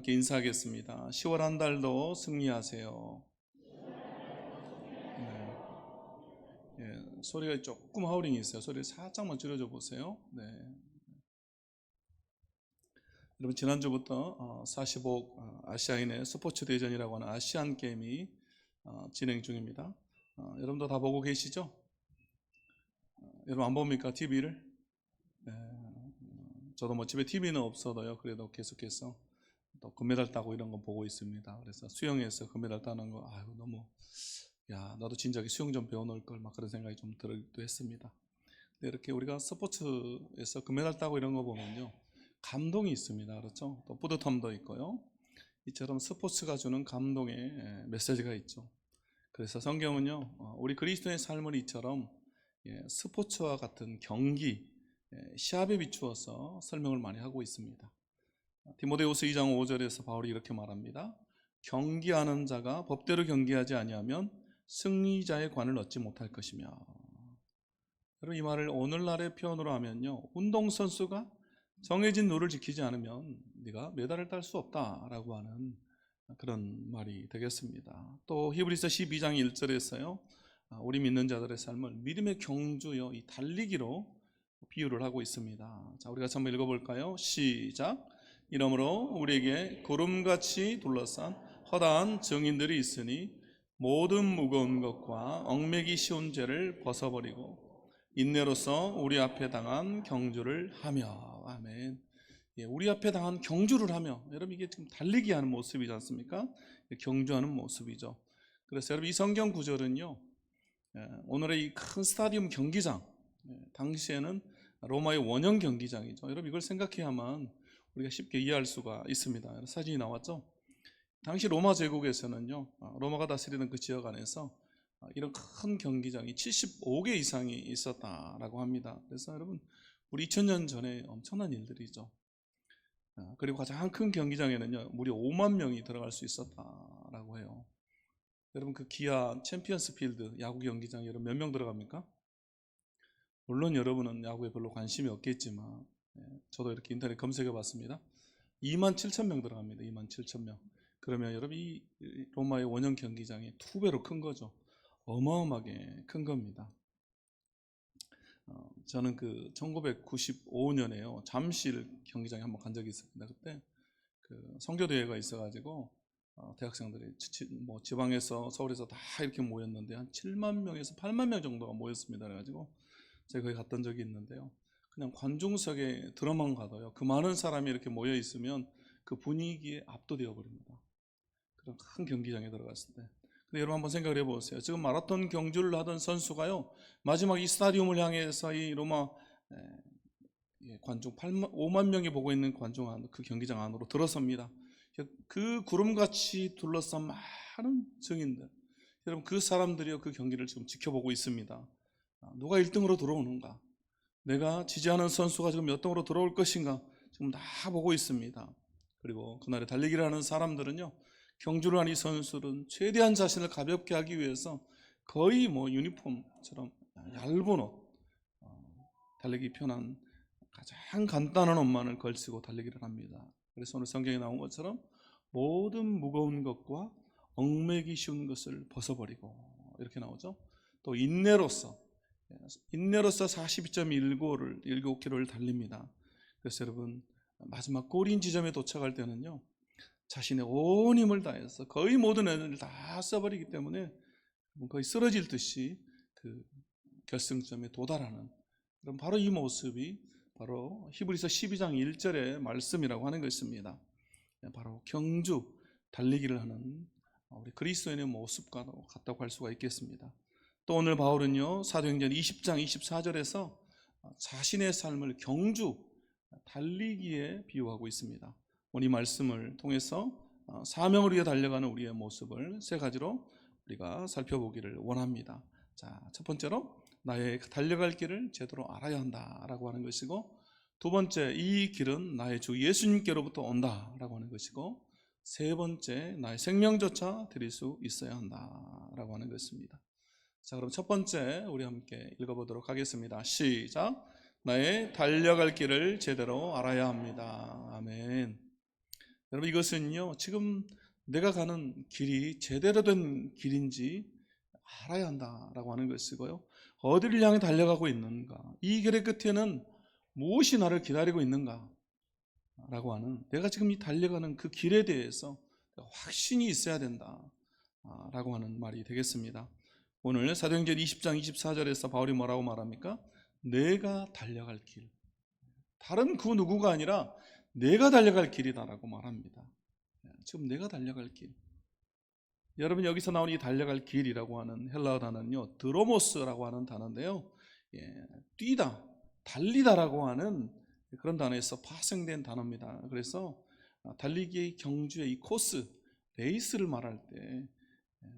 함께 인사하겠습니다. 10월 한 달도 승리하세요. 네. 소리가 조금 하우링이 있어요. 소리 살짝만 줄여줘 보세요. 네. 여러분, 지난주부터 45 아시아인의 스포츠 대전이라고 하는 아시안 게임이 진행 중입니다. 여러분도 다 보고 계시죠? 여러분 안 봅니까? TV를? 네. 저도 뭐 집에 TV는 없어도요. 그래도 계속해서 또 금메달 따고 이런 거 보고 있습니다. 그래서 수영에서 금메달 따는 거, 아유, 너무, 야, 나도 진작에 수영 좀 배워놓을 걸, 막 그런 생각이 좀 들기도 했습니다. 근데 이렇게 우리가 스포츠에서 금메달 따고 이런 거 보면요, 감동이 있습니다. 그렇죠? 또 뿌듯함도 있고요. 이처럼 스포츠가 주는 감동의 메시지가 있죠. 그래서 성경은요, 우리 그리스도의 삶을 이처럼 스포츠와 같은 경기, 시합에 비추어서 설명을 많이 하고 있습니다. 디모데후서 2장 5절에서 바울이 이렇게 말합니다. 경기하는 자가 법대로 경기하지 아니하면 승리자의 관을 얻지 못할 것이며. 여러분, 이 말을 오늘날의 표현으로 하면요, 운동선수가 정해진 룰을 지키지 않으면 네가 메달을 딸 수 없다라고 하는 그런 말이 되겠습니다. 또 히브리서 12장 1절에서요, 우리 믿는 자들의 삶을 믿음의 경주요, 이 달리기로 비유를 하고 있습니다. 자, 우리 같이 한번 읽어볼까요? 시작. 이러므로 우리에게 구름같이 둘러싼 허다한 증인들이 있으니 모든 무거운 것과 얽매기 쉬운 죄를 벗어버리고 인내로서 우리 앞에 당한 경주를 하며. 아멘. 우리 앞에 당한 경주를 하며. 여러분, 이게 지금 달리기 하는 모습이지 않습니까? 경주하는 모습이죠. 그래서 여러분, 이 성경 구절은요, 오늘의 이 큰 스타디움 경기장, 당시에는 로마의 원형 경기장이죠. 여러분, 이걸 생각해야만 우리가 쉽게 이해할 수가 있습니다. 사진이 나왔죠? 당시 로마 제국에서는요, 로마가 다스리던 그 지역 안에서 이런 큰 경기장이 75개 이상이 있었다라고 합니다. 그래서 여러분, 우리 2000년 전에 엄청난 일들이죠. 그리고 가장 큰 경기장에는요, 무려 5만 명이 들어갈 수 있었다라고 해요. 여러분, 그 기아 챔피언스 필드 야구 경기장에 여러분 몇 명 들어갑니까? 물론 여러분은 야구에 별로 관심이 없겠지만, 저도 이렇게 인터넷 검색해 봤습니다. 2만 7천 명 들어갑니다. 2만 7천 명. 그러면 여러분, 이 로마의 원형 경기장이 2배로 큰 거죠. 어마어마하게 큰 겁니다. 저는 그 1995년에요, 잠실 경기장에 한번 간 적이 있습니다. 그때 그 선교대회가 있어가지고 대학생들이 뭐 지방에서 서울에서 다 이렇게 모였는데 한 7만 명에서 8만 명 정도가 모였습니다. 그래가지고 제가 거기 갔던 적이 있는데요, 그냥 관중석에 들어만 가도요, 그 많은 사람이 이렇게 모여 있으면 그 분위기에 압도되어 버립니다. 그런 큰 경기장에 들어갔을 때. 근데 여러분 한번 생각을 해보세요. 지금 마라톤 경주를 하던 선수가요, 마지막 이 스타디움을 향해서 이 로마 관중 5만 명이 보고 있는 관중 안, 그 경기장 안으로 들어섭니다. 그 구름같이 둘러싼 많은 증인들, 여러분, 그 사람들이요, 그 경기를 지금 지켜보고 있습니다. 누가 1등으로 들어오는가, 내가 지지하는 선수가 지금 몇 등으로 들어올 것인가, 지금 다 보고 있습니다. 그리고 그날에 달리기를 하는 사람들은요, 경주를 하는 이 선수들은 최대한 자신을 가볍게 하기 위해서 거의 뭐 유니폼처럼 얇은 옷, 달리기 편한 가장 간단한 옷만을 걸치고 달리기를 합니다. 그래서 오늘 성경에 나온 것처럼 모든 무거운 것과 얽매기 쉬운 것을 벗어버리고, 이렇게 나오죠. 또 인내로서 42.19km를 달립니다. 그래서 여러분, 마지막 골인 지점에 도착할 때는요, 자신의 온 힘을 다해서 거의 모든 에너지를 다 써버리기 때문에 거의 쓰러질 듯이 그 결승점에 도달하는, 그럼 바로 이 모습이 바로 히브리서 12장 1절의 말씀이라고 하는 것입니다. 바로 경주, 달리기를 하는 우리 그리스도인의 모습과 같다고 할 수가 있겠습니다. 또 오늘 바울은요, 사도행전 20장 24절에서 자신의 삶을 경주, 달리기에 비유하고 있습니다. 오늘 이 말씀을 통해서 사명을 위해 달려가는 우리의 모습을 세 가지로 우리가 살펴보기를 원합니다. 자, 첫 번째로 나의 달려갈 길을 제대로 알아야 한다라고 하는 것이고, 두 번째, 이 길은 나의 주 예수님께로부터 온다라고 하는 것이고, 세 번째, 나의 생명조차 드릴 수 있어야 한다라고 하는 것입니다. 자, 그럼 첫 번째 우리 함께 읽어보도록 하겠습니다. 시작. 나의 달려갈 길을 제대로 알아야 합니다. 아멘. 여러분 이것은요, 지금 내가 가는 길이 제대로 된 길인지 알아야 한다라고 하는 것이고요. 어디를 향해 달려가고 있는가, 이 길의 끝에는 무엇이 나를 기다리고 있는가 라고 하는, 내가 지금 이 달려가는 그 길에 대해서 확신이 있어야 된다 라고 하는 말이 되겠습니다. 오늘 사도행전 20장 24절에서 바울이 뭐라고 말합니까? 내가 달려갈 길, 다른 그 누구가 아니라 내가 달려갈 길이다라고 말합니다. 지금 내가 달려갈 길, 여러분 여기서 나온 이 달려갈 길이라고 하는 헬라어 단어는요, 드로모스라고 하는 단어인데요, 뛰다, 달리다라고 하는 그런 단어에서 파생된 단어입니다. 그래서 달리기의 경주의 이 코스, 레이스를 말할 때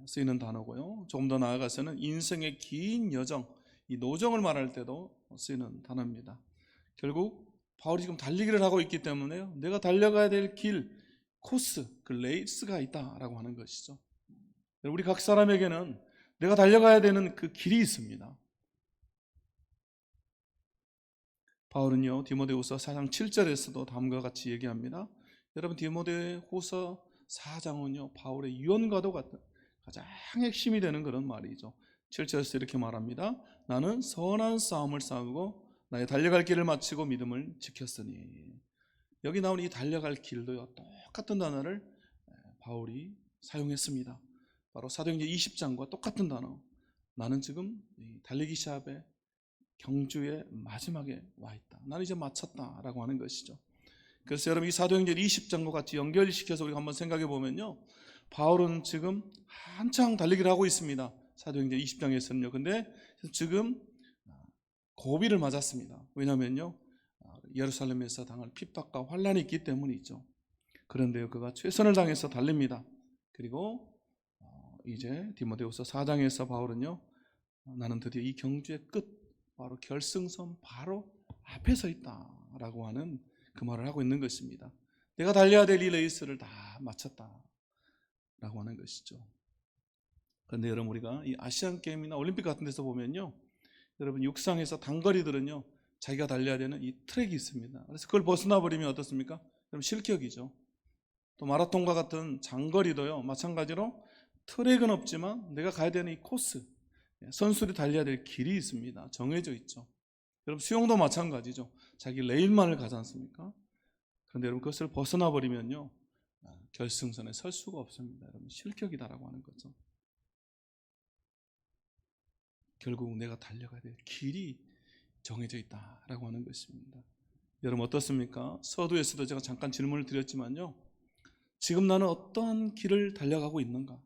쓰이는 단어고요, 조금 더 나아가서는 인생의 긴 여정, 이 노정을 말할 때도 쓰이는 단어입니다. 결국 바울이 지금 달리기를 하고 있기 때문에요, 내가 달려가야 될 길, 코스, 그 레이스가 있다라고 하는 것이죠. 우리 각 사람에게는 내가 달려가야 되는 그 길이 있습니다. 바울은요, 디모데후서 4장 7절에서도 다음과 같이 얘기합니다. 여러분, 디모데후서 4장은요, 바울의 유언과도 같은 가장 핵심이 되는 그런 말이죠. 7절에서 이렇게 말합니다. 나는 선한 싸움을 싸우고 나의 달려갈 길을 마치고 믿음을 지켰으니. 여기 나온 이 달려갈 길도요, 똑같은 단어를 바울이 사용했습니다. 바로 사도행전 20장과 똑같은 단어. 나는 지금 달리기 시합의 경주의 마지막에 와 있다. 나는 이제 마쳤다라고 하는 것이죠. 그래서 여러분 이 사도행전 20장과 같이 연결시켜서 우리가 한번 생각해 보면요, 바울은 지금 한창 달리기를 하고 있습니다. 사도행전 20장에서는요. 근데 지금 고비를 맞았습니다. 왜냐하면요, 예루살렘에서 당할 핍박과 환란이 있기 때문이죠. 그런데요, 그가 최선을 다해서 달립니다. 그리고 이제 디모데후서 4장에서 바울은요, 나는 드디어 이 경주의 끝, 바로 결승선 바로 앞에 서 있다라고 하는 그 말을 하고 있는 것입니다. 내가 달려야 될 이 레이스를 다 마쳤다라고 하는 것이죠. 그런데 여러분, 우리가 이 아시안 게임이나 올림픽 같은 데서 보면요, 여러분 육상에서 단거리들은요, 자기가 달려야 되는 이 트랙이 있습니다. 그래서 그걸 벗어나 버리면 어떻습니까? 그럼 실격이죠. 또 마라톤과 같은 장거리도요, 마찬가지로 트랙은 없지만 내가 가야 되는 이 코스, 선수들이 달려야 될 길이 있습니다. 정해져 있죠. 여러분 수영도 마찬가지죠. 자기 레일만을 가지 않습니까? 그런데 여러분 그것을 벗어나 버리면요, 결승선에 설 수가 없습니다. 여러분 실격이다라고 하는 거죠. 결국 내가 달려가야 될 길이 정해져 있다라고 하는 것입니다. 여러분 어떻습니까? 서두에서도 제가 잠깐 질문을 드렸지만요, 지금 나는 어떠한 길을 달려가고 있는가?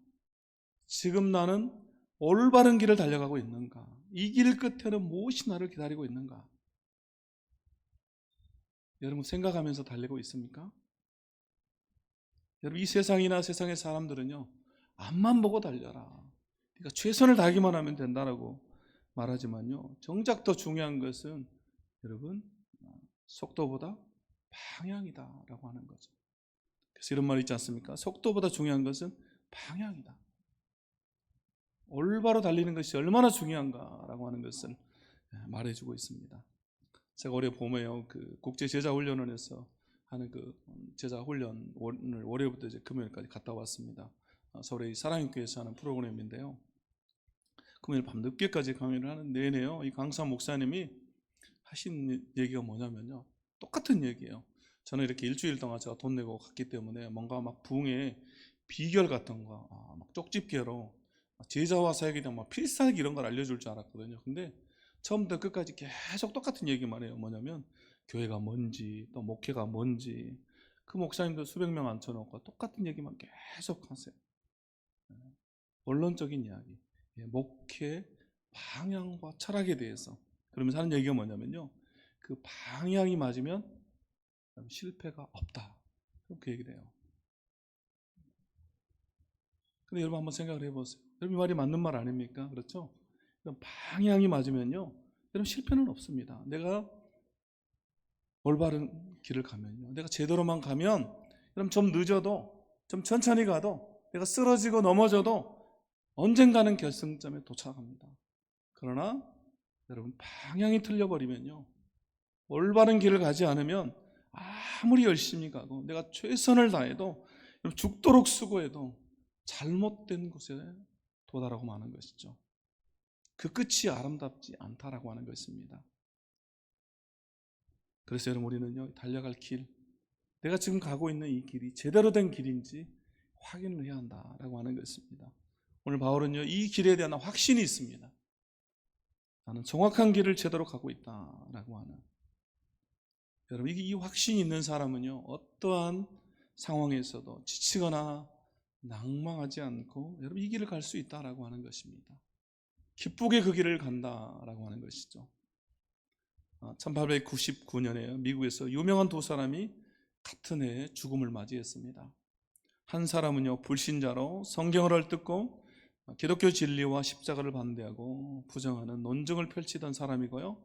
지금 나는 올바른 길을 달려가고 있는가? 이 길 끝에는 무엇이 나를 기다리고 있는가? 여러분 생각하면서 달리고 있습니까? 여러분 이 세상이나 세상의 사람들은요, 앞만 보고 달려라, 그러니까 최선을 다하기만 하면 된다라고 말하지만요, 정작 더 중요한 것은 여러분 속도보다 방향이다라고 하는 거죠. 그래서 이런 말 있지 않습니까? 속도보다 중요한 것은 방향이다. 올바로 달리는 것이 얼마나 중요한가라고 하는 것을 말해주고 있습니다. 제가 올해 봄에요, 그 국제 제자 훈련원에서 하는 그 제자 훈련, 오늘 월요일부터 이제 금요일까지 갔다 왔습니다. 서울의 사랑교회에서 하는 프로그램인데요, 금요일 밤 늦게까지 강의를 하는 내내요, 이 강사 목사님이 하신 얘기가 뭐냐면요, 똑같은 얘기예요. 저는 이렇게 일주일 동안 제가 돈 내고 갔기 때문에 뭔가 막 부흥의 비결 같은 거, 막 쪽집게로 제자와 사역에 대한 막 필살기 이런 걸 알려줄 줄 알았거든요. 근데 처음부터 끝까지 계속 똑같은 얘기만 해요. 뭐냐면 교회가 뭔지, 또 목회가 뭔지. 그 목사님도 수백 명 앉혀놓고 똑같은 얘기만 계속 하세요. 원론적인 이야기, 목회 방향과 철학에 대해서. 그러면서 하는 얘기가 뭐냐면요, 그 방향이 맞으면 실패가 없다, 그렇게 얘기를 해요. 근데 여러분 한번 생각을 해보세요. 여러분 이 말이 맞는 말 아닙니까? 그렇죠? 방향이 맞으면요, 여러분 실패는 없습니다. 내가 올바른 길을 가면요, 내가 제대로만 가면, 여러분 좀 늦어도, 좀 천천히 가도, 내가 쓰러지고 넘어져도 언젠가는 결승점에 도착합니다. 그러나 여러분 방향이 틀려버리면요, 올바른 길을 가지 않으면 아무리 열심히 가고 내가 최선을 다해도 죽도록 수고해도 잘못된 곳에 도달하고 마는 것이죠. 그 끝이 아름답지 않다라고 하는 것입니다. 그래서 여러분, 우리는요, 달려갈 길, 내가 지금 가고 있는 이 길이 제대로 된 길인지 확인을 해야 한다라고 하는 것입니다. 오늘 바울은요, 이 길에 대한 확신이 있습니다. 나는 정확한 길을 제대로 가고 있다라고 하는. 여러분, 이 확신이 있는 사람은요, 어떠한 상황에서도 지치거나 낭망하지 않고 여러분, 이 길을 갈 수 있다라고 하는 것입니다. 기쁘게 그 길을 간다라고 하는 것이죠. 1899년에 미국에서 유명한 두 사람이 같은 해에 죽음을 맞이했습니다. 한 사람은요, 불신자로 성경을 헐뜯고 기독교 진리와 십자가를 반대하고 부정하는 논증을 펼치던 사람이고요,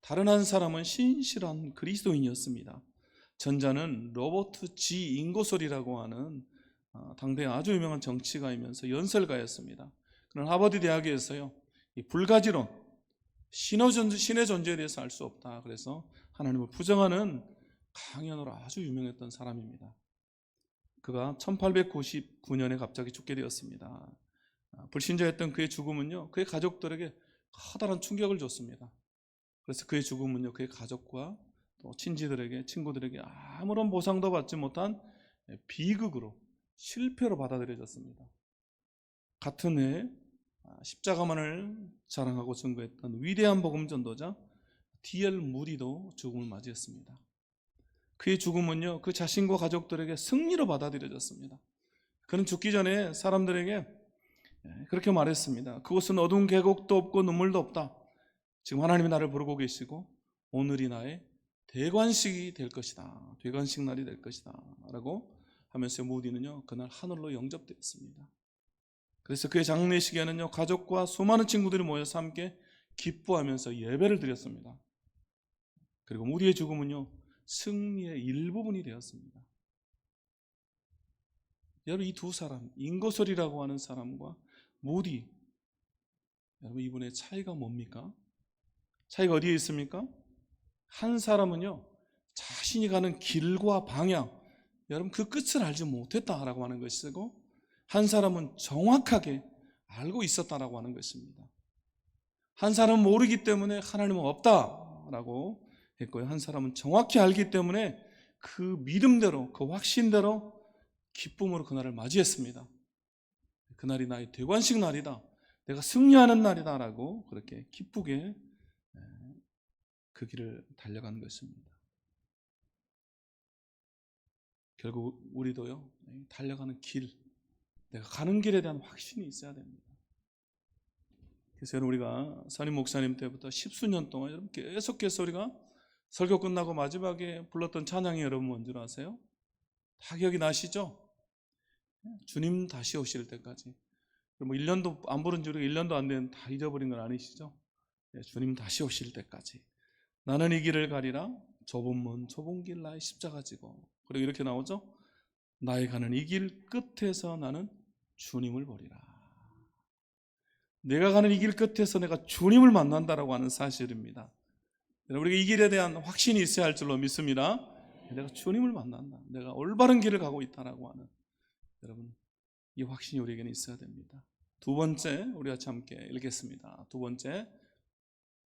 다른 한 사람은 신실한 그리스도인이었습니다. 전자는 로버트 G. 인고솔이라고 하는 당대 아주 유명한 정치가이면서 연설가였습니다. 그는 하버드 대학에서요, 이 불가지론, 신의 존재에 대해서 알 수 없다, 그래서 하나님을 부정하는 강연으로 아주 유명했던 사람입니다. 그가 1899년에 갑자기 죽게 되었습니다. 불신자였던 그의 죽음은요, 그의 가족들에게 커다란 충격을 줬습니다. 그래서 그의 죽음은요, 그의 가족과 또 친지들에게, 친구들에게 아무런 보상도 받지 못한 비극으로, 실패로 받아들여졌습니다. 같은 해에 십자가만을 자랑하고 증거했던 위대한 복음 전도자 D.L. 무디도 죽음을 맞이했습니다. 그의 죽음은요, 그 자신과 가족들에게 승리로 받아들여졌습니다. 그는 죽기 전에 사람들에게 그렇게 말했습니다. 그곳은 어두운 계곡도 없고 눈물도 없다. 지금 하나님이 나를 부르고 계시고 오늘이 나의 대관식이 될 것이다. 대관식 날이 될 것이다 라고 하면서 무디는요, 그날 하늘로 영접되었습니다. 그래서 그의 장례식에는요, 가족과 수많은 친구들이 모여서 함께 기뻐하면서 예배를 드렸습니다. 그리고 무디의 죽음은요, 승리의 일부분이 되었습니다. 여러분, 이 두 사람, 인고설이라고 하는 사람과 무디, 여러분, 이분의 차이가 뭡니까? 차이가 어디에 있습니까? 한 사람은요, 자신이 가는 길과 방향, 여러분, 그 끝을 알지 못했다라고 하는 것이고, 한 사람은 정확하게 알고 있었다라고 하는 것입니다. 한 사람은 모르기 때문에 하나님은 없다라고 했고요, 한 사람은 정확히 알기 때문에 그 믿음대로, 그 확신대로 기쁨으로 그날을 맞이했습니다. 그날이 나의 대관식 날이다, 내가 승리하는 날이다 라고 그렇게 기쁘게 그 길을 달려가는 것입니다. 결국 우리도요, 달려가는 길, 내가 가는 길에 대한 확신이 있어야 됩니다. 그래서 우리가 선임 목사님 때부터 10수년 동안 여러분 계속해서 우리가 설교 끝나고 마지막에 불렀던 찬양이 여러분 뭔지 아세요? 다 기억이 나시죠? 주님 다시 오실 때까지. 뭐 1년도 안 부른 지 우리가 1년도 안 된 다 잊어버린 건 아니시죠? 주님 다시 오실 때까지 나는 이 길을 가리라, 좁은 문 좁은 길 나의 십자가 지고. 그리고 이렇게 나오죠? 나의 가는 이 길 끝에서 나는 주님을 보리라. 내가 가는 이 길 끝에서 내가 주님을 만난다라고 하는 사실입니다. 우리가 이 길에 대한 확신이 있어야 할 줄로 믿습니다. 내가 주님을 만난다, 내가 올바른 길을 가고 있다라고 하는, 여러분, 이 확신이 우리에게는 있어야 됩니다. 두 번째, 우리 같이 함께 읽겠습니다. 두 번째,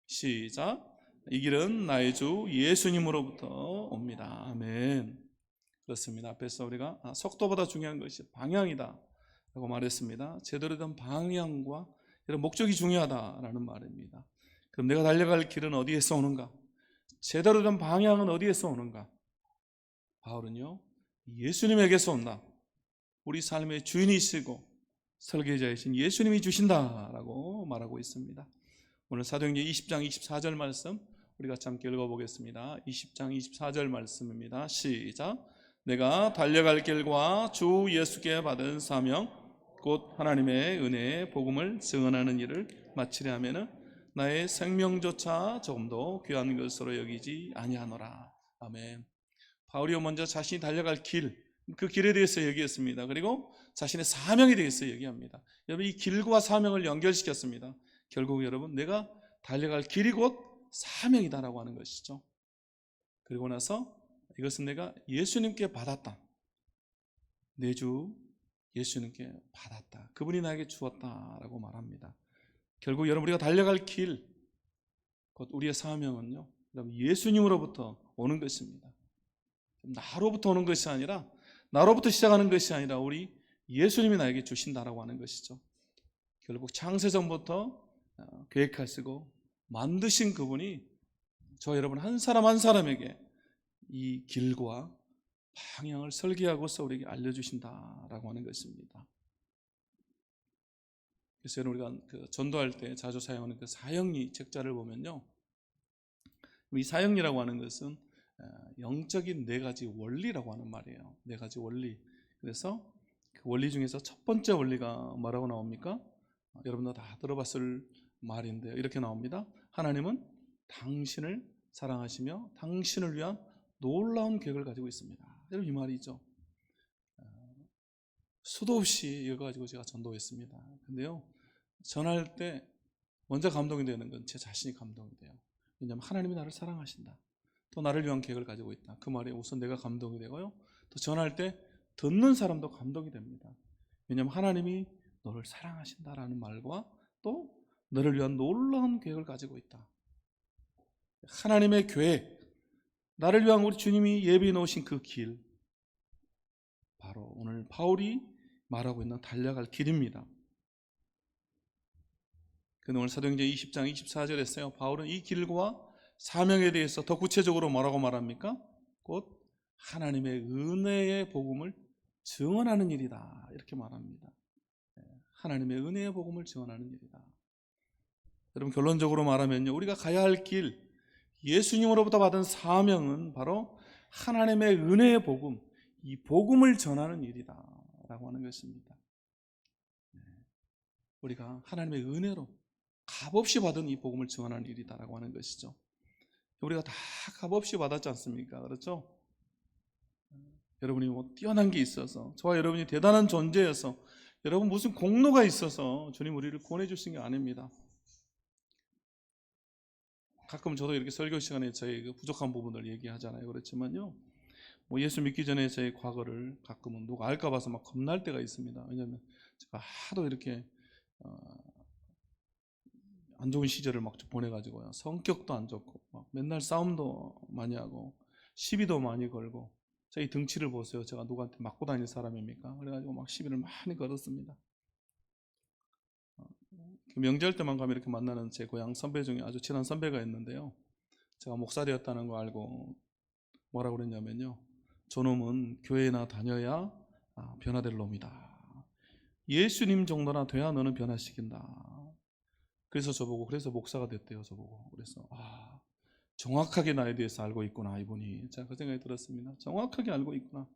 시작. 이 길은 나의 주 예수님으로부터 옵니다. 아멘. 그렇습니다. 앞에서 우리가 속도보다 중요한 것이 방향이다 라고 말했습니다. 제대로 된 방향과 이런 목적이 중요하다라는 말입니다. 그럼 내가 달려갈 길은 어디에서 오는가? 제대로 된 방향은 어디에서 오는가? 바울은요, 예수님에게서 온다. 우리 삶의 주인이시고 설계자이신 예수님이 주신다라고 말하고 있습니다. 오늘 사도행전 20장 24절 말씀 우리 같이 함께 읽어보겠습니다. 20장 24절 말씀입니다. 시작. 내가 달려갈 길과 주 예수께 받은 사명 곧 하나님의 은혜의 복음을 증언하는 일을 마치려 하면은 나의 생명조차 조금도 귀한 것으로 여기지 아니하노라. 아멘. 바울이 먼저 자신이 달려갈 길, 그 길에 대해서 얘기했습니다. 그리고 자신의 사명에 대해서 얘기합니다. 여러분, 이 길과 사명을 연결시켰습니다. 결국 여러분, 내가 달려갈 길이 곧 사명이다라고 하는 것이죠. 그리고 나서 이것은 내가 예수님께 받았다. 내 주 예수님께 받았다. 그분이 나에게 주었다라고 말합니다. 결국 여러분 우리가 달려갈 길, 곧 우리의 사명은요, 여러분 예수님으로부터 오는 것입니다. 나로부터 오는 것이 아니라, 나로부터 시작하는 것이 아니라 우리 예수님이 나에게 주신다라고 하는 것이죠. 결국 창세전부터 계획하시고 만드신 그분이 저 여러분 한 사람 한 사람에게 이 길과 방향을 설계하고서 우리에게 알려주신다라고 하는 것입니다. 그래서 여러분 우리가 전도할 때 자주 사용하는 그 사형리 책자를 보면요, 이 사형리라고 하는 것은 영적인 네 가지 원리라고 하는 말이에요. 네 가지 원리. 그래서 그 원리 중에서 첫 번째 원리가 뭐라고 나옵니까? 여러분도 다 들어봤을 말인데요. 이렇게 나옵니다. 하나님은 당신을 사랑하시며 당신을 위한 놀라운 계획을 가지고 있습니다. 여러분 이 말이죠. 수도 없이 이거 가지고 제가 전도했습니다. 근데요, 전할 때 먼저 감동이 되는 건 제 자신이 감동이 돼요. 왜냐하면 하나님이 나를 사랑하신다. 또 나를 위한 계획을 가지고 있다. 그 말에 우선 내가 감동이 되고요. 또 전할 때 듣는 사람도 감동이 됩니다. 왜냐하면 하나님이 너를 사랑하신다라는 말과 또 너를 위한 놀라운 계획을 가지고 있다. 하나님의 계획, 나를 위한 우리 주님이 예비해 놓으신 그 길, 바로 오늘 바울이 말하고 있는 달려갈 길입니다. 근데 오늘 사도행전 20장 24절에 했어요. 바울은 이 길과 사명에 대해서 더 구체적으로 뭐라고 말합니까? 곧 하나님의 은혜의 복음을 증언하는 일이다, 이렇게 말합니다. 하나님의 은혜의 복음을 증언하는 일이다. 여러분 결론적으로 말하면요, 우리가 가야 할 길, 예수님으로부터 받은 사명은 바로 하나님의 은혜의 복음, 이 복음을 전하는 일이다 라고 하는 것입니다. 우리가 하나님의 은혜로 값없이 받은 이 복음을 증언하는 일이다 라고 하는 것이죠. 우리가 다 값없이 받았지 않습니까? 그렇죠? 여러분이 뭐 뛰어난 게 있어서, 저와 여러분이 대단한 존재여서, 여러분 무슨 공로가 있어서 주님 우리를 구원해 주신 게 아닙니다. 가끔 저도 이렇게 설교 시간에 저희 그 부족한 부분을 얘기하잖아요. 그렇지만요, 뭐 예수 믿기 전에 저희 과거를 가끔은 누가 알까 봐서 막 겁날 때가 있습니다. 왜냐하면 제가 하도 이렇게 안 좋은 시절을 막 보내가지고요, 성격도 안 좋고 막 맨날 싸움도 많이 하고 시비도 많이 걸고, 저희 등치를 보세요. 제가 누구한테 맞고 다니는 사람입니까? 그래가지고 막 시비를 많이 걸었습니다. 명절 때만 가면 이렇게 만나는 제 고향 선배 중에 아주 친한 선배가 있는데요, 제가 목사되었다는 거 알고 뭐라고 그랬냐면요, 저놈은 교회나 다녀야 변화될 놈이다. 예수님 정도나 돼야 너는 변화시킨다. 그래서 저보고, 그래서 목사가 됐대요. 저보고. 그래서 정확하게 나에 대해서 알고 있구나 이분이. 제가 그 생각이 들었습니다. 정확하게 알고 있구나.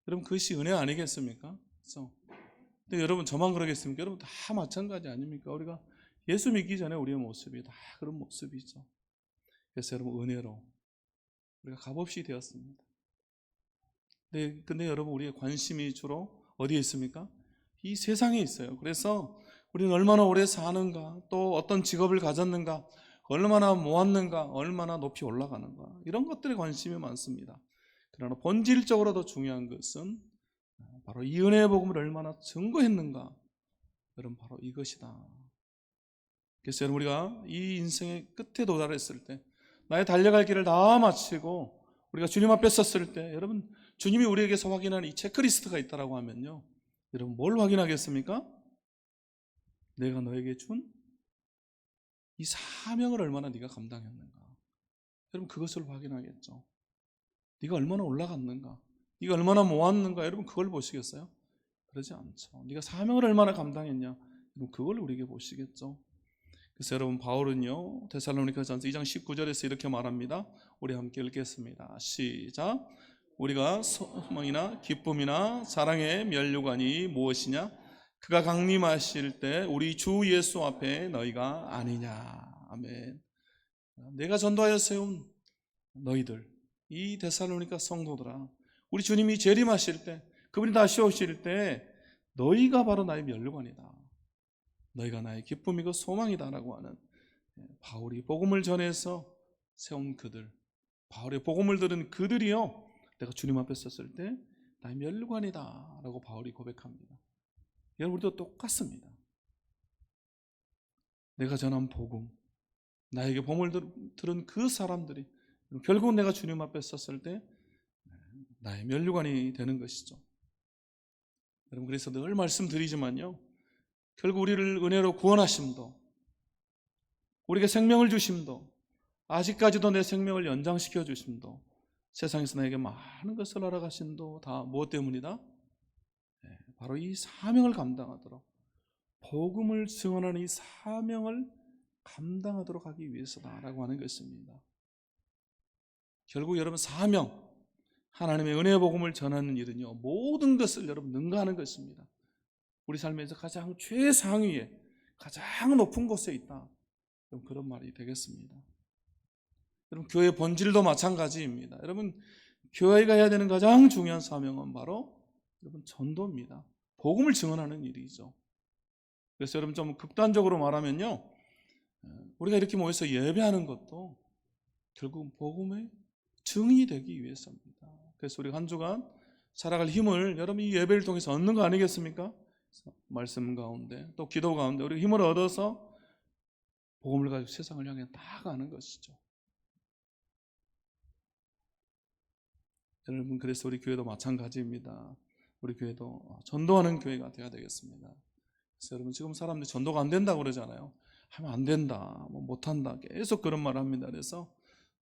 여러분 그것이 은혜 아니겠습니까? 그렇죠? 근데 여러분 저만 그러겠습니까? 여러분 다 마찬가지 아닙니까? 우리가 예수 믿기 전에 우리의 모습이 다 그런 모습이죠. 그래서 여러분 은혜로 우리가 값없이 되었습니다. 근데 여러분 우리의 관심이 주로 어디에 있습니까? 이 세상에 있어요. 그래서 우리는 얼마나 오래 사는가, 또 어떤 직업을 가졌는가, 얼마나 모았는가, 얼마나 높이 올라가는가, 이런 것들에 관심이 많습니다. 그러나 본질적으로 더 중요한 것은 바로 이 은혜의 복음을 얼마나 증거했는가, 여러분 바로 이것이다. 그래서 여러분 우리가 이 인생의 끝에 도달했을 때, 나의 달려갈 길을 다 마치고 우리가 주님 앞에 섰을 때, 여러분 주님이 우리에게서 확인하는 이 체크리스트가 있다라고 하면요, 여러분 뭘 확인하겠습니까? 내가 너에게 준 이 사명을 얼마나 네가 감당했는가, 여러분 그것을 확인하겠죠. 네가 얼마나 올라갔는가, 네가 얼마나 모았는가, 여러분 그걸 보시겠어요? 그러지 않죠. 네가 사명을 얼마나 감당했냐, 여러분 그걸 우리에게 보시겠죠. 그래서 여러분 바울은요, 데살로니가전서 2장 19절에서 이렇게 말합니다. 우리 함께 읽겠습니다. 시작. 우리가 소망이나 기쁨이나 사랑의 면류관이 무엇이냐? 그가 강림하실 때 우리 주 예수 앞에 너희가 아니냐. 아멘. 내가 전도하여 세운 너희들, 이 데살로니가 성도들아, 우리 주님이 재림하실 때, 그분이 다시 오실 때 너희가 바로 나의 면류관이다, 너희가 나의 기쁨이고 소망이다 라고 하는, 바울이 복음을 전해서 세운 그들, 바울의 복음을 들은 그들이요, 내가 주님 앞에 섰을 때 나의 멸관이다 라고 바울이 고백합니다. 여러분, 우리도 똑같습니다. 내가 전한 복음, 나에게 복음을 들은 그 사람들이 결국 내가 주님 앞에 섰을 때 나의 면류관이 되는 것이죠. 여러분, 그래서 늘 말씀드리지만요, 결국 우리를 은혜로 구원하심도, 우리에게 생명을 주심도, 아직까지도 내 생명을 연장시켜 주심도, 세상에서 나에게 많은 것을 알아가심도 다 무엇 때문이다? 바로 이 사명을 감당하도록, 복음을 증언하는 이 사명을 감당하도록 하기 위해서다라고 하는 것입니다. 결국 여러분, 사명, 하나님의 은혜의 복음을 전하는 일은요, 모든 것을 여러분 능가하는 것입니다. 우리 삶에서 가장 최상위에, 가장 높은 곳에 있다, 그런 말이 되겠습니다. 여러분, 교회 본질도 마찬가지입니다. 여러분, 교회가 해야 되는 가장 중요한 사명은 바로 여러분 전도입니다. 복음을 증언하는 일이죠. 그래서 여러분, 좀 극단적으로 말하면요, 우리가 이렇게 모여서 예배하는 것도 결국 복음의 증인이 되기 위해서입니다. 그래서 우리가 한 주간 살아갈 힘을 여러분 이 예배를 통해서 얻는 거 아니겠습니까? 말씀 가운데 또 기도 가운데 우리가 힘을 얻어서 복음을 가지고 세상을 향해 나아가는 것이죠. 여러분, 그래서 우리 교회도 마찬가지입니다. 우리 교회도 전도하는 교회가 되어야 되겠습니다. 그래서 여러분, 지금 사람들이 전도가 안 된다고 그러잖아요. 하면 안 된다, 못한다, 계속 그런 말을 합니다. 그래서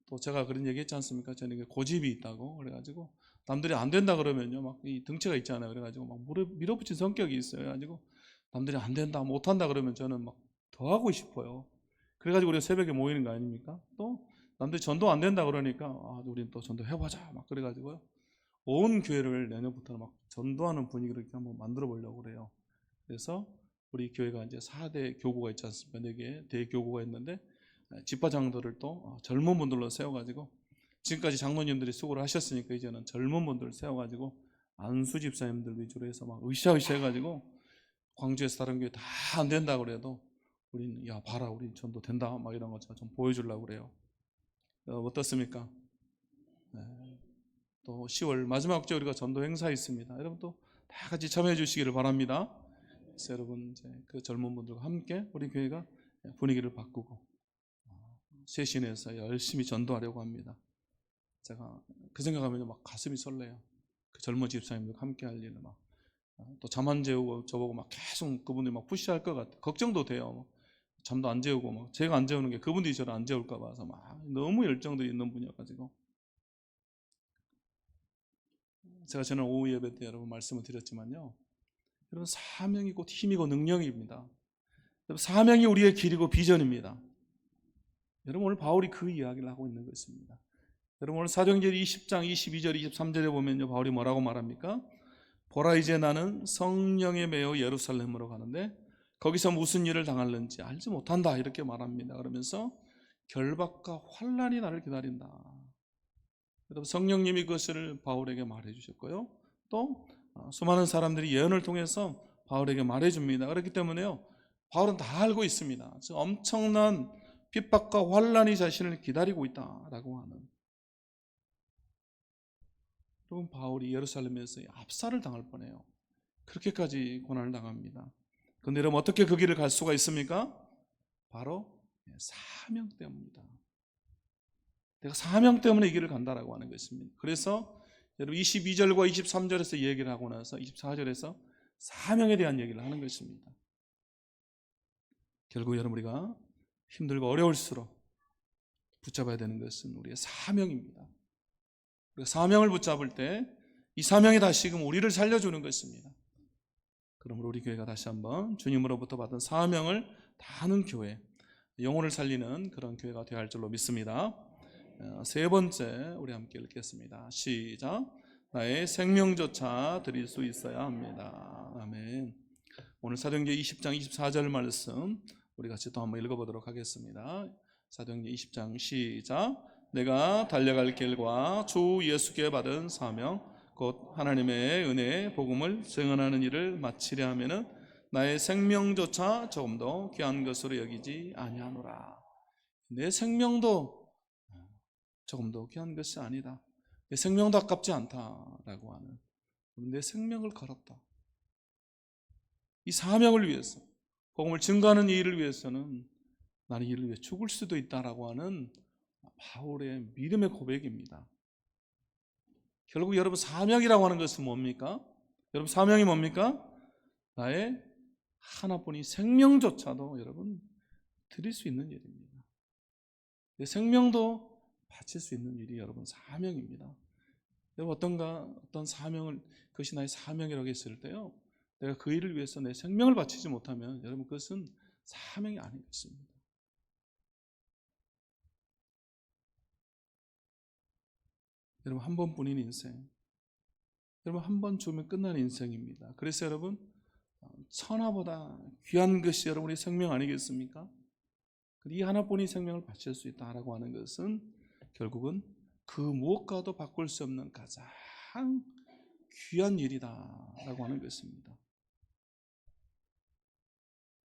또 제가 그런 얘기 했지 않습니까? 저는 고집이 있다고. 그래가지고 남들이 안 된다 그러면요, 막 이 등치가 있잖아요. 그래가지고 막 밀어붙인 성격이 있어요. 그래가지고 남들이 안 된다, 못한다 그러면 저는 막 더 하고 싶어요. 그래가지고 우리가 새벽에 모이는 거 아닙니까? 또 남들이 전도 안 된다 그러니까 우리는 또 전도 해보자 막 그래가지고요, 온 교회를 내년부터는 막 전도하는 분위기를 이렇게 한번 만들어 보려고 그래요. 그래서 우리 교회가 이제 4대 교구가 있지 않습니까? 4개 대교구가 있는데 집화장들을 또 젊은 분들로 세워가지고, 지금까지 장로님들이 수고를 하셨으니까 이제는 젊은 분들 세워가지고 안수 집사님들 위주로 해서 막 으쌰으쌰 해가지고, 광주에서 다른 교회 다 안 된다 그래도 우리는 야 봐라, 우리 전도 된다 막 이런 거 좀 보여주려고 그래요. 어떻습니까? 네. 또 10월 마지막 주에 우리가 전도 행사 있습니다. 여러분 또 다 같이 참여해 주시기를 바랍니다. 그래서 여러분, 이제 그 젊은 분들과 함께 우리 교회가 분위기를 바꾸고 쇄신해서 열심히 전도하려고 합니다. 제가 그 생각하면 막 가슴이 설레요. 그 젊은 집사님들과 함께 할 일을 막 또 잠 안 재우고 저보고 막 계속 그분들이 막 푸시할 것 같아. 걱정도 돼요. 잠도 안 재우고 막 제가 안 재우는 게 그분들이 저를 안 재울까 봐서 막 너무 열정들이 있는 분이어가지고, 제가 저는 오후 예배 때 여러분 말씀을 드렸지만요, 여러분 사명이 곧 힘이고 능력입니다. 여러분, 사명이 우리의 길이고 비전입니다. 여러분, 오늘 바울이 그 이야기를 하고 있는 것입니다. 여러분, 오늘 사도행전 20장 22절 23절에 보면요, 바울이 뭐라고 말합니까? 보라, 이제 나는 성령에 매여 예루살렘으로 가는데 거기서 무슨 일을 당할는지 알지 못한다, 이렇게 말합니다. 그러면서 결박과 환난이 나를 기다린다. 여러분, 성령님이 그것을 바울에게 말해 주셨고요, 또 수많은 사람들이 예언을 통해서 바울에게 말해 줍니다. 그렇기 때문에요, 바울은 다 알고 있습니다. 엄청난 핍박과 환난이 자신을 기다리고 있다라고 하는. 여러분, 바울이 예루살렘에서 압살을 당할 뻔해요. 그렇게까지 고난을 당합니다. 그런데 여러분, 어떻게 그 길을 갈 수가 있습니까? 바로 사명 때문이다. 내가 사명 때문에 이 길을 간다라고 하는 것입니다. 그래서 여러분 22절과 23절에서 얘기를 하고 나서 24절에서 사명에 대한 얘기를 하는 것입니다. 결국 여러분, 우리가 힘들고 어려울수록 붙잡아야 되는 것은 우리의 사명입니다. 우리가 사명을 붙잡을 때 이 사명이 다시금 우리를 살려주는 것입니다. 그러므로 우리 교회가 다시 한번 주님으로부터 받은 사명을 다하는 교회, 영혼을 살리는 그런 교회가 되어야 할 줄로 믿습니다. 세 번째, 우리 함께 읽겠습니다. 시작. 나의 생명조차 드릴 수 있어야 합니다. 아멘. 오늘 사도행전 20장 24절 말씀 우리 같이 또 한번 읽어보도록 하겠습니다. 사도행전 20장 시작. 내가 달려갈 길과 주 예수께 받은 사명 곧 하나님의 은혜의 복음을 증언하는 일을 마치려 하면은 나의 생명조차 조금 더 귀한 것으로 여기지 아니하노라. 내 생명도 조금도 귀한 것이 아니다. 내 생명도 아깝지 않다라고 하는, 내 생명을 걸었다. 이 사명을 위해서, 복음을 증거하는 이 일을 위해서는 나는 이를 위해 죽을 수도 있다라고 하는 바울의 믿음의 고백입니다. 결국 여러분 사명이라고 하는 것은 뭡니까? 여러분 사명이 뭡니까? 나의 하나뿐인 생명조차도 여러분 드릴 수 있는 일입니다. 내 생명도 바칠 수 있는 일이 여러분 사명입니다. 여러분 어떤 사명을, 그것이 나의 사명이라고 했을 때요, 내가 그 일을 위해서 내 생명을 바치지 못하면 여러분 그것은 사명이 아니겠습니다. 여러분 한 번뿐인 인생, 여러분 한 번 죽으면 끝나는 인생입니다. 그래서 여러분 천하보다 귀한 것이 여러분의 생명 아니겠습니까? 이 하나뿐인 생명을 바칠 수 있다라고 하는 것은 결국은 그 무엇과도 바꿀 수 없는 가장 귀한 일이다라고 하는 것입니다.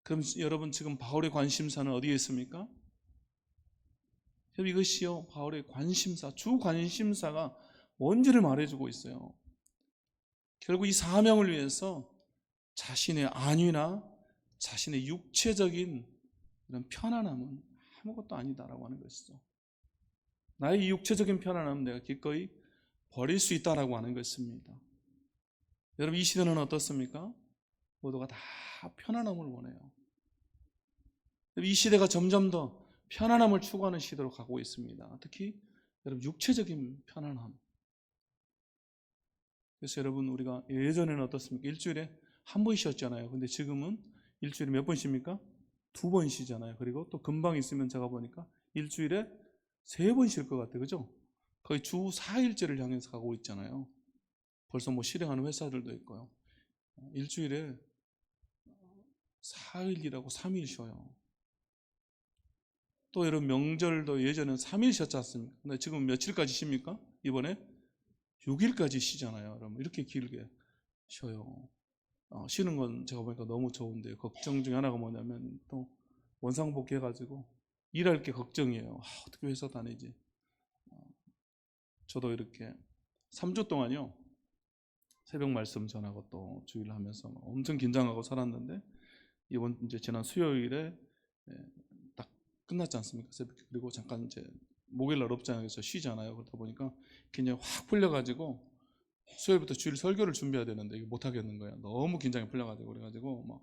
그럼 여러분 지금 바울의 관심사는 어디에 있습니까? 이것이요, 바울의 관심사, 주 관심사가 뭔지를 말해주고 있어요. 결국 이 사명을 위해서 자신의 안위나 자신의 육체적인 이런 편안함은 아무것도 아니다라고 하는 것이죠. 나의 이 육체적인 편안함은 내가 기꺼이 버릴 수 있다라고 하는 것입니다. 여러분 이 시대는 어떻습니까? 모두가 다 편안함을 원해요. 이 시대가 점점 더 편안함을 추구하는 시대로 가고 있습니다. 특히 여러분 육체적인 편안함. 그래서 여러분 우리가 예전에는 어떻습니까? 일주일에 한 번 쉬었잖아요. 근데 지금은 일주일에 몇 번 쉽니까? 2번 쉬잖아요. 그리고 또 금방 있으면 제가 보니까 일주일에 3번 쉴 것 같아요. 그죠? 거의 주 4일째를 향해서 가고 있잖아요. 벌써 뭐 실행하는 회사들도 있고요. 일주일에 4일이라고 3일 쉬어요. 또 여러분 명절도 예전에는 3일 쉬었지 않습니까? 근데 지금 며칠까지 쉽니까? 이번에 6일까지 쉬잖아요. 여러분 이렇게 길게 쉬어요. 쉬는 건 제가 보니까 너무 좋은데 걱정 중에 하나가 뭐냐면 또 원상복귀 해가지고 일할 게 걱정이에요. 어떻게 회사 다니지? 저도 이렇게 3주 동안요 새벽 말씀 전하고 또 주일 하면서 엄청 긴장하고 살았는데 이번 이제 지난 수요일에 딱 끝났지 않습니까? 새벽. 그리고 잠깐 이제 목요일날 업장에서 쉬잖아요. 그러다 보니까 굉장히 확 풀려가지고 수요일부터 주일 설교를 준비해야 되는데 이거 못 하겠는 거예요. 너무 긴장이 풀려가지고 그래가지고 막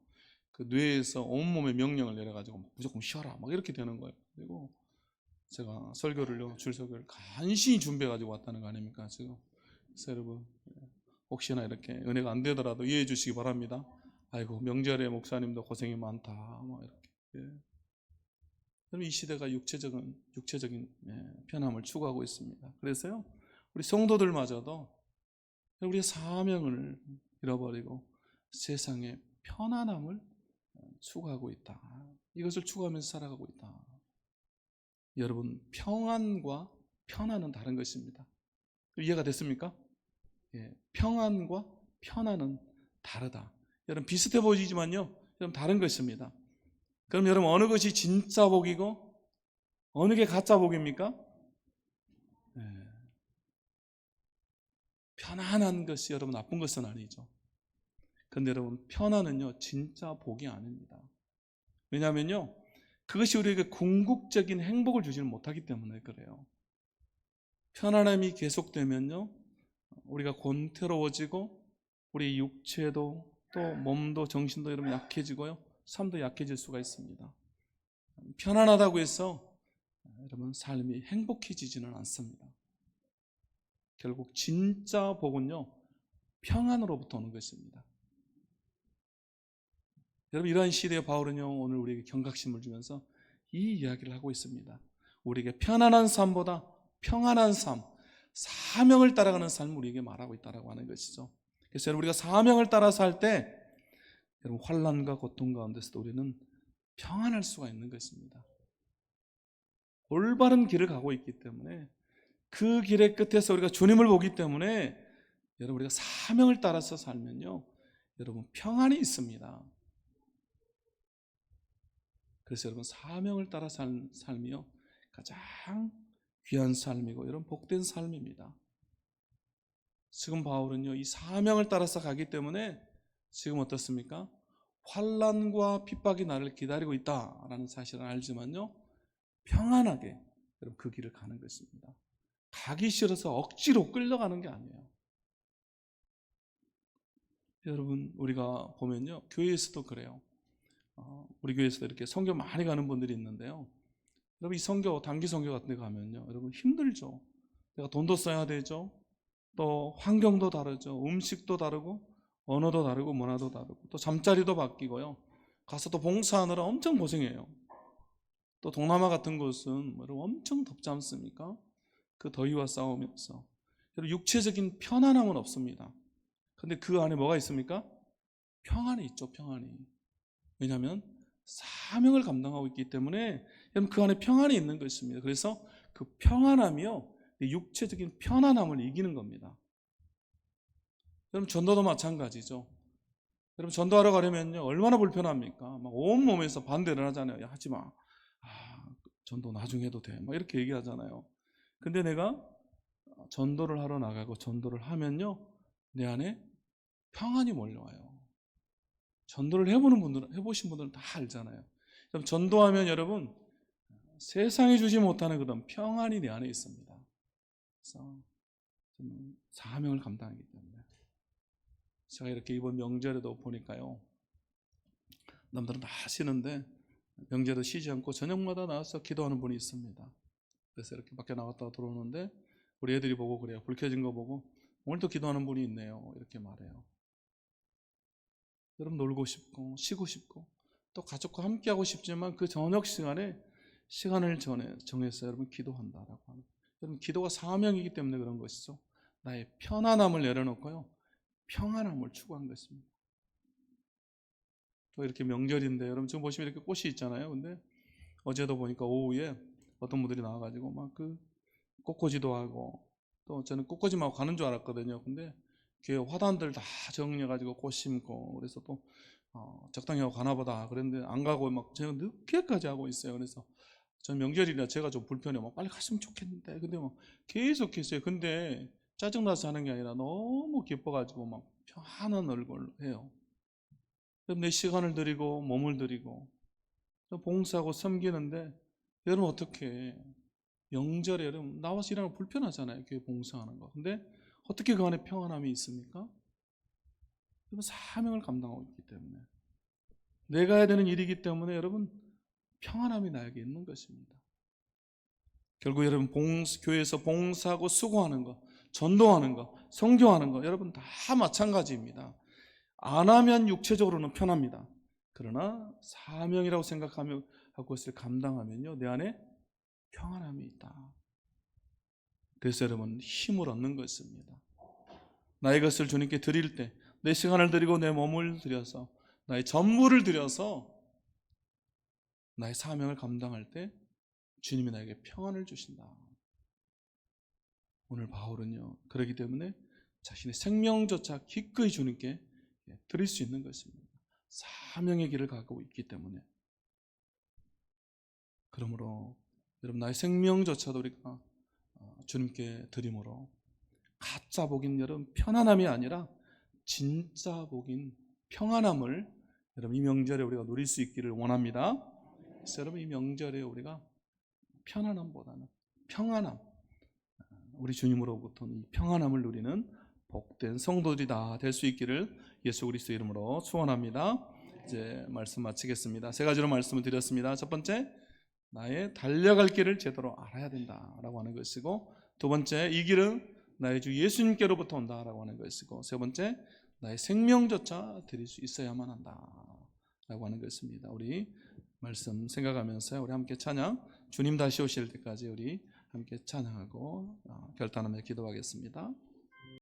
그 뇌에서 온몸에 명령을 내려가지고 무조건 쉬어라 막 이렇게 되는 거예요. 그리고 제가 설교를요, 주일 설교를 간신히 준비해가지고 왔다는 거 아닙니까 지금. 그래서 여러분 혹시나 이렇게 은혜가 안 되더라도 이해해 주시기 바랍니다. 아이고 명절에 목사님도 고생이 많다 막 이렇게. 그럼 이 시대가 육체적인 편함을 추구하고 있습니다. 그래서요 우리 성도들마저도 우리의 사명을 잃어버리고 세상의 편안함을 추구하고 있다. 이것을 추구하면서 살아가고 있다. 여러분 평안과 편안은 다른 것입니다. 이해가 됐습니까? 평안과 편안은 다르다. 여러분 비슷해 보이지만요 여러분 다른 것입니다. 그럼 여러분 어느 것이 진짜 복이고 어느 게 가짜 복입니까? 편안한 것이 여러분 나쁜 것은 아니죠. 그런데 여러분 편안은요 진짜 복이 아닙니다. 왜냐하면요 그것이 우리에게 궁극적인 행복을 주지는 못하기 때문에 그래요. 편안함이 계속되면요 우리가 곤태로워지고 우리 육체도 또 몸도 정신도 여러분 약해지고요 삶도 약해질 수가 있습니다. 편안하다고 해서 여러분 삶이 행복해지지는 않습니다. 결국 진짜 복은요 평안으로부터 오는 것입니다. 여러분 이러한 시대의 바울은요 오늘 우리에게 경각심을 주면서 이 이야기를 하고 있습니다. 우리에게 편안한 삶보다 평안한 삶, 사명을 따라가는 삶을 우리에게 말하고 있다고 하는 것이죠. 그래서 여러분 우리가 사명을 따라서 할 때 여러분 환난과 고통 가운데서도 우리는 평안할 수가 있는 것입니다. 올바른 길을 가고 있기 때문에 그 길의 끝에서 우리가 주님을 보기 때문에 여러분 우리가 사명을 따라서 살면요 여러분 평안이 있습니다. 그래서 여러분 사명을 따라 삶이요 가장 귀한 삶이고 이런 복된 삶입니다. 지금 바울은요, 이 사명을 따라서 가기 때문에 지금 어떻습니까? 환난과 핍박이 나를 기다리고 있다라는 사실을 알지만요, 평안하게 여러분 그 길을 가는 것입니다. 가기 싫어서 억지로 끌려가는 게 아니에요. 여러분, 우리가 보면요, 교회에서도 그래요. 우리 교회에서도 이렇게 선교 많이 가는 분들이 있는데요, 여러분 이 선교, 단기 선교 같은 데 가면요, 여러분 힘들죠. 내가 돈도 써야 되죠. 또 환경도 다르죠. 음식도 다르고 언어도 다르고 문화도 다르고 또 잠자리도 바뀌고요. 가서 또 봉사하느라 엄청 고생해요. 또 동남아 같은 곳은 여러분 엄청 덥지 않습니까? 그 더위와 싸우면서 여러분 육체적인 편안함은 없습니다. 근데 그 안에 뭐가 있습니까? 평안이 있죠. 평안이. 왜냐하면 사명을 감당하고 있기 때문에 여러분 그 안에 평안이 있는 것입니다. 그래서 그 평안함이요, 육체적인 편안함을 이기는 겁니다. 여러분 전도도 마찬가지죠. 여러분 전도하러 가려면요, 얼마나 불편합니까? 막 온몸에서 반대를 하잖아요. 야, 하지 마. 전도 나중에 해도 돼. 막 이렇게 얘기하잖아요. 근데 내가 전도를 하러 나가고 전도를 하면요, 내 안에 평안이 몰려와요. 전도를 해보신 분들은 다 알잖아요. 그럼 전도하면 여러분 세상이 주지 못하는 그런 평안이 내 안에 있습니다. 그래서 사명을 감당하기 때문에 제가 이렇게 이번 명절에도 보니까요, 남들은 다 쉬는데 명절도 쉬지 않고 저녁마다 나와서 기도하는 분이 있습니다. 그래서 이렇게 밖에 나갔다가 들어오는데 우리 애들이 보고 그래요. 불 켜진 거 보고 오늘도 기도하는 분이 있네요. 이렇게 말해요. 여러분 놀고 싶고 쉬고 싶고 또 가족과 함께 하고 싶지만 그 저녁 시간에 시간을 정해서 여러분 기도한다라고 하는. 여러분 기도가 사명이기 때문에 그런 것이죠. 나의 편안함을 내려놓고요, 평안함을 추구한 것입니다. 또 이렇게 명절인데 여러분 지금 보시면 이렇게 꽃이 있잖아요. 근데 어제도 보니까 오후에 어떤 분들이 나와가지고 막 그 꽃꽂이도 하고, 또 저는 꽃꽂이만 하고 가는 줄 알았거든요. 근데 교회 화단들 다 정리해가지고 꽃 심고 그래서 또 적당히 하고 가나 보다 그랬는데 안 가고 막 제가 늦게까지 하고 있어요. 그래서 전 명절이라 제가 좀 불편해요. 막 빨리 갔으면 좋겠는데 근데 막 계속 했어요. 근데 짜증나서 하는 게 아니라 너무 기뻐가지고 막 편안한 얼굴 해요. 내 시간을 드리고 몸을 드리고 봉사하고 섬기는데 여러분 어떻게 명절에 여러분 나와서 일하는 거 불편하잖아요. 교회 봉사하는 거. 근데 어떻게 그 안에 평안함이 있습니까? 여러분 사명을 감당하고 있기 때문에, 내가 해야 되는 일이기 때문에 여러분 평안함이 나에게 있는 것입니다. 결국 여러분 교회에서 봉사하고 수고하는 거, 전도하는 거, 선교하는 거 여러분 다 마찬가지입니다. 안 하면 육체적으로는 편합니다. 그러나 사명이라고 생각하며 그것을 감당하면요, 내 안에 평안함이 있다. 그래서 여러분 힘을 얻는 것입니다. 나의 것을 주님께 드릴 때, 내 시간을 드리고 내 몸을 드려서 나의 전부를 드려서 나의 사명을 감당할 때 주님이 나에게 평안을 주신다. 오늘 바울은요, 그렇기 때문에 자신의 생명조차 기꺼이 주님께 드릴 수 있는 것입니다. 사명의 길을 가고 있기 때문에. 그러므로 여러분 나의 생명조차도 우리가 주님께 드림으로 가짜 복인 여러분 편안함이 아니라 진짜 복인 평안함을 여러분 이 명절에 우리가 누릴 수 있기를 원합니다. 그래서 여러분 이 명절에 우리가 편안함보다는 평안함, 우리 주님으로부터는 이 평안함을 누리는 복된 성도들이 다 될 수 있기를 예수 그리스도 이름으로 축원합니다. 이제 말씀 마치겠습니다. 세 가지로 말씀을 드렸습니다. 첫 번째, 나의 달려갈 길을 제대로 알아야 된다라고 하는 것이고, 두 번째, 이 길은 나의 주 예수님께로부터 온다라고 하는 것이고, 세 번째, 나의 생명조차 드릴 수 있어야만 한다라고 하는 것입니다. 우리 말씀 생각하면서 우리 함께 찬양, 주님 다시 오실 때까지 우리 함께 찬양하고 결단하며 기도하겠습니다.